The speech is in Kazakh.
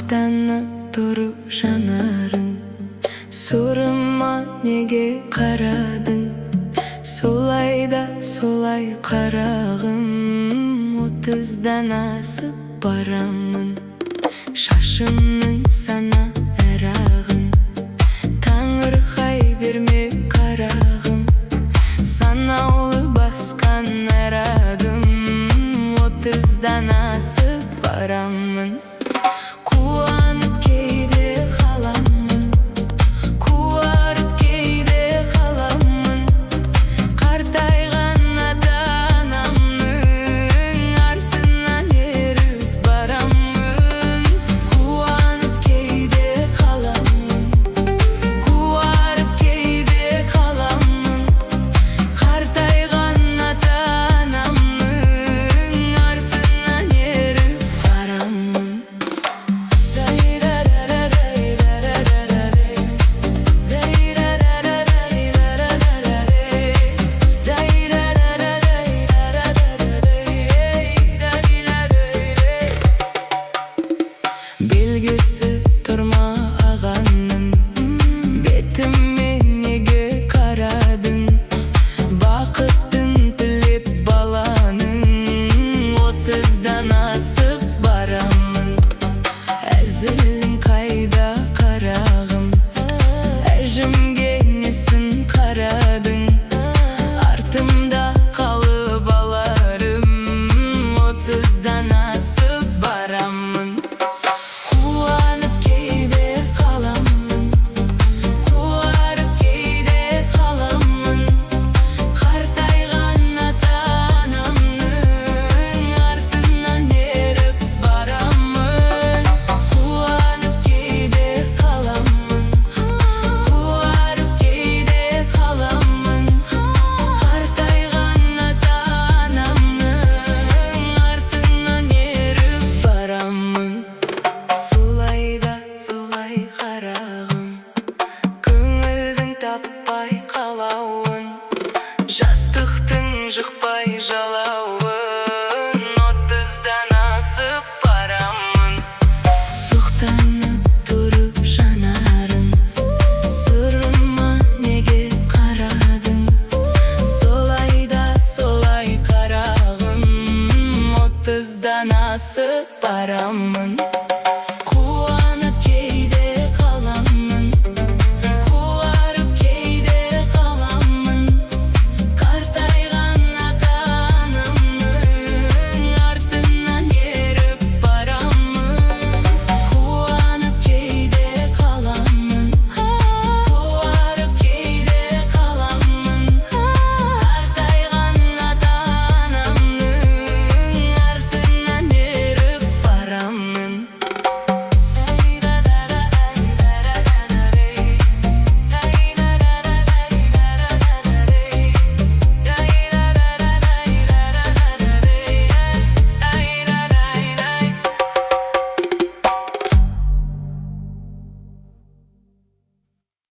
Суктанып туруп жанарың, сурыма неге карадың? Солай да солай карагым, 30-дан асып барамын. Шашымның сана әрағын, таңырқай берме карагым. Санаулы басқан әрадым, 30-дан асып барамын. Куанып кейде қаламын, қуарып кейде қаламын. Қартайған ата-анамның артынан еріп барамын. Куанып кейде қаламын, қуарып кейде қаламын. Қартайған ата-анамның артынан еріп барамын. Белгісі тұрмағанның, бетіме неге қарадың? Бақыттың тілеп баланың, 30-дан асып барамын. Әзілің қайда қарағым, әжімге несін қарадың? Артымда қалып аларым, 30-дан асып барамын. Куанып кейде қаламын, қуарып кейде қаламын. Қартайған ата-анамның артынан еріп барамын. Куанып кейде қаламын, қуарып кейде қаламын. Қартайған ата-анамның артынан еріп барамын. Солай да солай қарағым, көңілдің таппай қалауын. Жастықтың жықпай жалауын, 30-дан асып барамын. Суқтанып тұрып жанарың, сырыма неге қарадың? Солай да солай қарағым, 30-дан асып барамын.